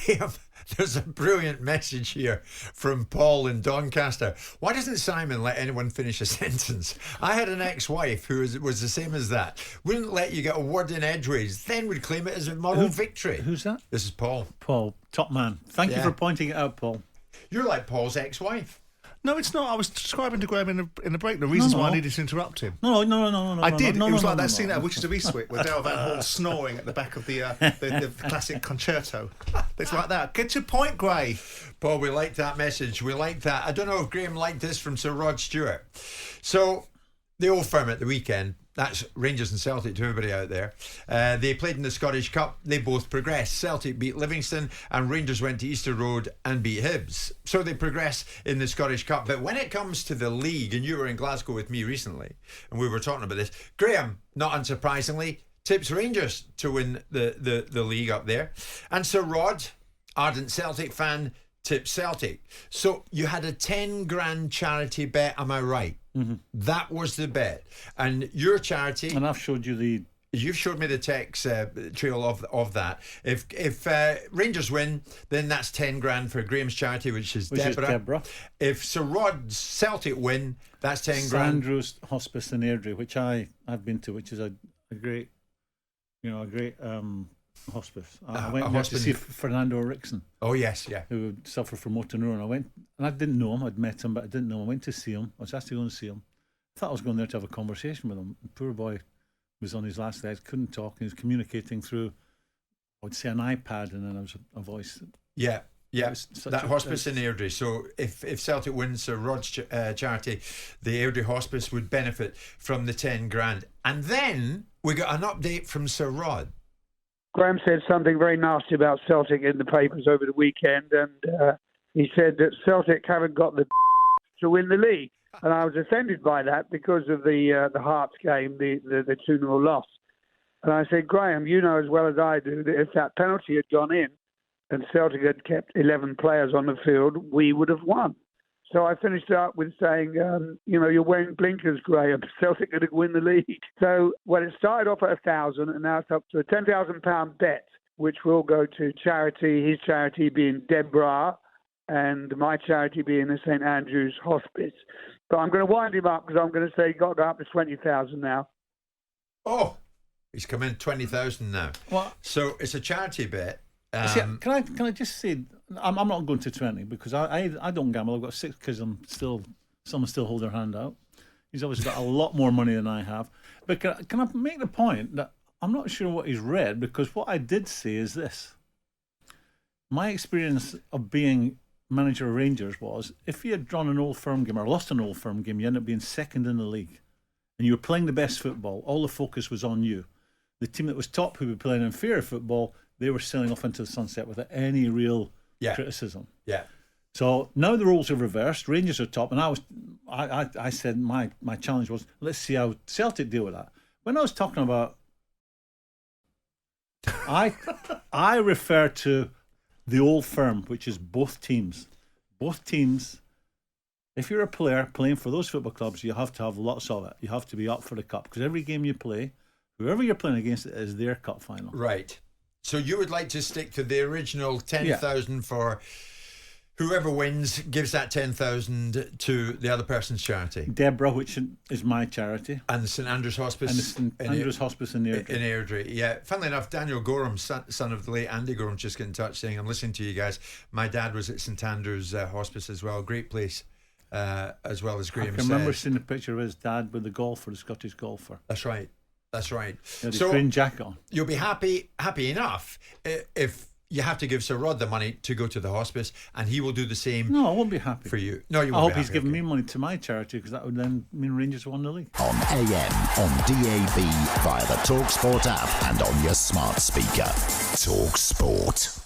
Graeme, there's a brilliant message here from Paul in Doncaster. Why doesn't Simon let anyone finish a sentence? I had an ex-wife who was the same as that. Wouldn't let you get a word in edgeways, then would claim it as a moral victory. Who's that? This is Paul. Paul, top man. Thank you for pointing it out, Paul. You're like Paul's ex-wife. No, it's not. I was describing to Graeme in the break the reasons why I needed to interrupt him. No. I did. It was like that scene out of Witches of Eastwick where Dale Van Hall snoring at the back of the classic concerto. It's like that. Get your point, Gray. Paul, we like that message. We like that. I don't know if Graeme liked this from Sir Rod Stewart. So, the Old Firm at the weekend, that's Rangers and Celtic to everybody out there. They played in the Scottish Cup. They both progressed. Celtic beat Livingston and Rangers went to Easter Road and beat Hibs. So they progress in the Scottish Cup. But when it comes to the league, and you were in Glasgow with me recently, and we were talking about this, Graeme, not unsurprisingly, tips Rangers to win the league up there. And Sir Rod, ardent Celtic fan, tips Celtic. So you had a 10 grand charity bet, am I right? Mm-hmm. That was the bet, and your charity. And I've showed you You've showed me the text trail of that. If Rangers win, then that's 10 grand for Graeme's charity, which is Deborah. If Sir Rod's Celtic win, that's 10 grand. Sandro's Hospice in Airdrie, which I've been to, which is a great hospice. I went there to see Fernando Eriksson. Oh yes, yeah. Who suffered from motor neuron. I went, and I didn't know him. I'd met him, but I didn't know him. I went to see him. I was asked to go and see him. I thought I was going there to have a conversation with him. The poor boy was on his last legs, couldn't talk. He was communicating through, I would say, an iPad, and then there was a voice. Yeah. That hospice in Airdrie. So if Celtic wins Sir Rod's charity, the Airdrie hospice would benefit from the 10 grand. And then we got an update from Sir Rod. Graeme said something very nasty about Celtic in the papers over the weekend, and he said that Celtic haven't got the to win the league. And I was offended by that because of the Hearts game, the 2-0 loss. And I said, Graeme, you know as well as I do that if that penalty had gone in and Celtic had kept 11 players on the field, we would have won. So I finished up with saying, you're wearing blinkers, Graeme. Celtic are going to win the league. So, it started off at 1,000 and now it's up to a £10,000 bet, which will go to charity, his charity being Deborah and my charity being the St Andrew's Hospice. But I'm going to wind him up because I'm going to say got to go up to 20,000 now. Oh, he's come in 20,000 now. What? So it's a charity bet. Can I just say, I'm not going to 20 because I don't gamble. I've got 6 kids. Someone still hold their hand out. He's obviously got a lot more money than I have. But can I make the point that I'm not sure what he's read, because what I did say is this. My experience of being manager of Rangers was, if you had drawn an Old Firm game or lost an Old Firm game, you end up being second in the league. And you were playing the best football. All the focus was on you. The team that was top, who were playing inferior football, they were sailing off into the sunset without any real criticism. Yeah. So now the roles are reversed. Rangers are top, and I said my challenge was, let's see how Celtic deal with that. When I was talking about, I refer to the Old Firm, which is both teams. Both teams. If you're a player playing for those football clubs, you have to have lots of it. You have to be up for the cup, because every game you play, whoever you're playing against is their cup final. Right. So you would like to stick to the original 10,000 for whoever wins gives that 10,000 to the other person's charity. Deborah, which is my charity. And the St Andrew's Hospice. And the St Andrew's Hospice in Airdrie. In Airdrie, yeah. Funnily enough, Daniel Gorham, son of the late Andy Gorham, just got in touch saying, I'm listening to you guys. My dad was at St Andrew's Hospice as well. Great place, as well as Graeme says. I remember seeing a picture of his dad with the golfer, the Scottish golfer. That's right. So green jacket on. You'll be happy enough if you have to give Sir Rod the money to go to the hospice, and he will do the same. No, I won't be happy for you. No, you won't. I hope be he's happy, giving me money to my charity, because that would then mean Rangers won the league. On AM, on DAB, via the talkSPORT app, and on your smart speaker. talkSPORT.